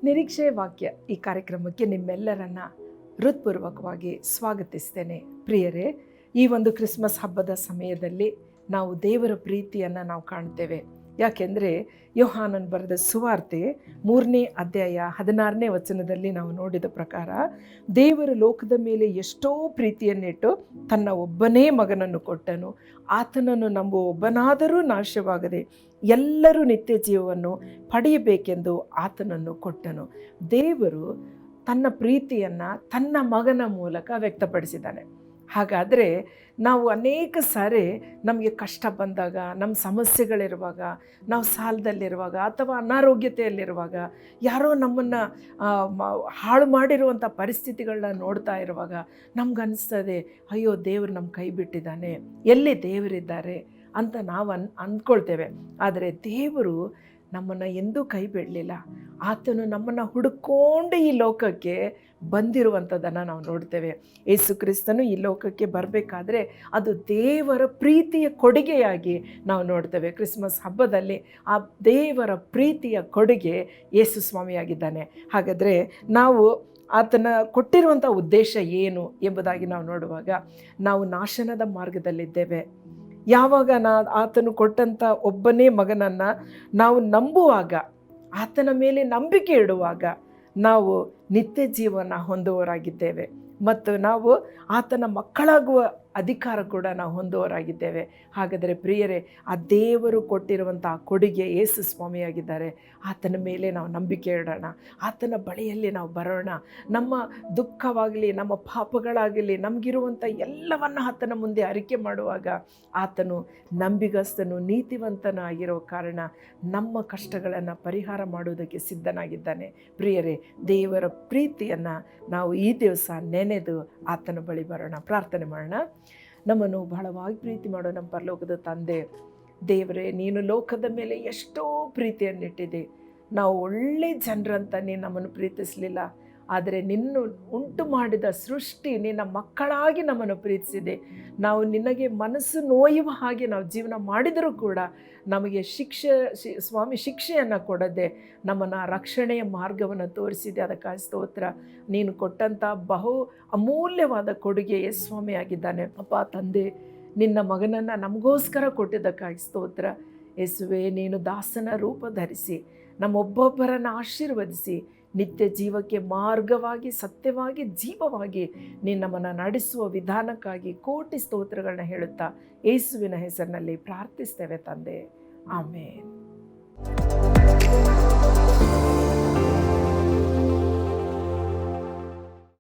ನಿರೀಕ್ಷೆ ವಾಕ್ಯ ಈ ಕಾರ್ಯಕ್ರಮಕ್ಕೆ ನಿಮ್ಮೆಲ್ಲರನ್ನ ಹೃತ್ಪೂರ್ವಕವಾಗಿ ಸ್ವಾಗತಿಸ್ತೇನೆ. ಪ್ರಿಯರೇ, ಈ ಒಂದು ಕ್ರಿಸ್ಮಸ್ ಹಬ್ಬದ ಸಮಯದಲ್ಲಿ ನಾವು ದೇವರ ಪ್ರೀತಿಯನ್ನು ನಾವು ಕಾಣ್ತೇವೆ. ಯಾಕೆಂದರೆ ಯೋಹಾನನ್ ಬರೆದ ಸುವಾರ್ತೆ 3ನೇ ಅಧ್ಯಾಯ 16ನೇ ವಚನದಲ್ಲಿ ನಾವು ನೋಡಿದ ಪ್ರಕಾರ, ದೇವರು ಲೋಕದ ಮೇಲೆ ಎಷ್ಟೋ ಪ್ರೀತಿಯನ್ನಿಟ್ಟು ತನ್ನ ಒಬ್ಬನೇ ಮಗನನ್ನು ಕೊಟ್ಟನು, ಆತನನ್ನು ನಂಬುವ ಒಬ್ಬನಾದರೂ ನಾಶವಾಗದೆ ಎಲ್ಲರೂ ನಿತ್ಯ ಜೀವವನ್ನು ಪಡೆಯಬೇಕೆಂದು ಆತನನ್ನು ಕೊಟ್ಟನು. ದೇವರು ತನ್ನ ಪ್ರೀತಿಯನ್ನು ತನ್ನ ಮಗನ ಮೂಲಕ ವ್ಯಕ್ತಪಡಿಸಿದ್ದಾನೆ. ಹಾಗಾದರೆ ನಾವು ಅನೇಕ ಸಾರಿ ನಮಗೆ ಕಷ್ಟ ಬಂದಾಗ, ನಮ್ಮ ಸಮಸ್ಯೆಗಳಿರುವಾಗ, ನಾವು ಸಾಲದಲ್ಲಿರುವಾಗ ಅಥವಾ ಅನಾರೋಗ್ಯತೆಯಲ್ಲಿರುವಾಗ, ಯಾರೋ ನಮ್ಮನ್ನು ಹಾಳು ಮಾಡಿರುವಂಥ ಪರಿಸ್ಥಿತಿಗಳನ್ನ ನೋಡ್ತಾ ಇರುವಾಗ ನಮ್ಗನ್ನಿಸ್ತದೆ, ಅಯ್ಯೋ ದೇವರು ನಮ್ಮ ಕೈ ಬಿಟ್ಟಿದ್ದಾನೆ, ಎಲ್ಲಿ ದೇವರಿದ್ದಾರೆ ಅಂತ ನಾವು ಅಂದ್ಕೊಳ್ತೇವೆ. ಆದರೆ ದೇವರು ನಮ್ಮನ್ನು ಎಂದೂ ಕೈ ಬಿಡಲಿಲ್ಲ. ಆತನು ನಮ್ಮನ್ನು ಹುಡುಕೊಂಡು ಈ ಲೋಕಕ್ಕೆ ಬಂದಿರುವಂಥದ್ದನ್ನು ನಾವು ನೋಡ್ತೇವೆ. ಯೇಸು ಕ್ರಿಸ್ತನು ಈ ಲೋಕಕ್ಕೆ ಬರಬೇಕಾದ್ರೆ ಅದು ದೇವರ ಪ್ರೀತಿಯ ಕೊಡುಗೆಯಾಗಿ ನಾವು ನೋಡ್ತೇವೆ. ಕ್ರಿಸ್ಮಸ್ ಹಬ್ಬದಲ್ಲಿ ಆ ದೇವರ ಪ್ರೀತಿಯ ಕೊಡುಗೆ ಯೇಸು ಸ್ವಾಮಿಯಾಗಿದ್ದಾನೆ. ಹಾಗಾದರೆ ನಾವು ಆತನ ಕೊಟ್ಟಿರುವಂಥ ಉದ್ದೇಶ ಏನು ಎಂಬುದಾಗಿ ನಾವು ನೋಡುವಾಗ, ನಾವು ನಾಶನದ ಮಾರ್ಗದಲ್ಲಿದ್ದೇವೆ. ಯಾವಾಗ ಆತನು ಕೊಟ್ಟಂಥ ಒಬ್ಬನೇ ಮಗನನ್ನು ನಾವು ನಂಬುವಾಗ, ಆತನ ಮೇಲೆ ನಂಬಿಕೆ ಇಡುವಾಗ ನಾವು ನಿತ್ಯ ಜೀವನ ಹೊಂದುವವರಾಗಿದ್ದೇವೆ ಮತ್ತು ನಾವು ಆತನ ಮಕ್ಕಳಾಗುವ ಅಧಿಕಾರ ಕೂಡ ನಾವು ಹೊಂದುವವರಾಗಿದ್ದೇವೆ. ಹಾಗಾದರೆ ಪ್ರಿಯರೇ, ಆ ದೇವರು ಕೊಟ್ಟಿರುವಂಥ ಕೊಡುಗೆ ಯೇಸು ಸ್ವಾಮಿಯಾಗಿದ್ದಾರೆ. ಆತನ ಮೇಲೆ ನಾವು ನಂಬಿಕೆ ಇಡೋಣ, ಆತನ ಬಳಿಯಲ್ಲಿ ನಾವು ಬರೋಣ. ನಮ್ಮ ದುಃಖವಾಗಲಿ, ನಮ್ಮ ಪಾಪಗಳಾಗಲಿ, ನಮಗಿರುವಂಥ ಎಲ್ಲವನ್ನು ಆತನ ಮುಂದೆ ಅರಿಕೆ ಮಾಡುವಾಗ ಆತನು ನಂಬಿಗಸ್ತನು, ನೀತಿವಂತನೂ ಆಗಿರೋ ಕಾರಣ ನಮ್ಮ ಕಷ್ಟಗಳನ್ನು ಪರಿಹಾರ ಮಾಡುವುದಕ್ಕೆ ಸಿದ್ಧನಾಗಿದ್ದಾನೆ. ಪ್ರಿಯರೇ, ದೇವರ ಪ್ರೀತಿಯನ್ನು ನಾವು ಈ ದಿವಸ ನೆನೆದು ಆತನ ಬಳಿ ಬರೋಣ. ಪ್ರಾರ್ಥನೆ ಮಾಡೋಣ. ನಮ್ಮನ್ನು ಬಹಳವಾಗಿ ಪ್ರೀತಿ ಮಾಡೋ ನಮ್ಮ ಪರಲೋಕದ ತಂದೆ ದೇವರೇ, ನೀನು ಲೋಕದ ಮೇಲೆ ಎಷ್ಟೋ ಪ್ರೀತಿಯನ್ನಿಟ್ಟಿದೆ. ನಾವು ಒಳ್ಳೆ ಜನರಂತ ನೀನು ನಮ್ಮನ್ನು ಪ್ರೀತಿಸಲಿಲ್ಲ, ಆದರೆ ನಿನ್ನ ಉಂಟು ಮಾಡಿದ ಸೃಷ್ಟಿ ನಿನ್ನ ಮಕ್ಕಳಾಗಿ ನಮ್ಮನ್ನು ಪ್ರೀತಿಸಿದೆ. ನಾವು ನಿನಗೆ ಮನಸ್ಸು ನೋಯುವ ಹಾಗೆ ನಾವು ಜೀವನ ಮಾಡಿದರೂ ಕೂಡ ನಮಗೆ ಸ್ವಾಮಿ ಶಿಕ್ಷೆಯನ್ನು ಕೊಡದೆ ನಮ್ಮನ್ನು ರಕ್ಷಣೆಯ ಮಾರ್ಗವನ್ನು ತೋರಿಸಿದೆ. ಅದಕ್ಕಾಗಿ ಸ್ತೋತ್ರ. ನೀನು ಕೊಟ್ಟಂಥ ಬಹು ಅಮೂಲ್ಯವಾದ ಕೊಡುಗೆ ಸ್ವಾಮಿ ಆಗಿದ್ದಾನೆ. ಅಪ್ಪ ತಂದೆ, ನಿನ್ನ ಮಗನನ್ನು ನಮಗೋಸ್ಕರ ಕೊಟ್ಟಿದ್ದಕ್ಕಾಗಿ ಸ್ತೋತ್ರ. ಯೇಸುವೆ, ನೀನು ದಾಸನ ರೂಪ ಧರಿಸಿ ನಮ್ಮೊಬ್ಬೊಬ್ಬರನ್ನು ಆಶೀರ್ವದಿಸಿ ನಿತ್ಯ ಜೀವಕ್ಕೆ ಮಾರ್ಗವಾಗಿ, ಸತ್ಯವಾಗಿ, ಜೀವವಾಗಿ ನೀನು ನಮ್ಮನ್ನು ನಡೆಸುವ ವಿಧಾನಕ್ಕಾಗಿ ಕೋಟಿ ಸ್ತೋತ್ರಗಳನ್ನ ಹೇಳುತ್ತಾ ಯೇಸುವಿನ ಹೆಸರಿನಲ್ಲಿ ಪ್ರಾರ್ಥಿಸ್ತೇವೆ ತಂದೆ. ಆಮೇನ್.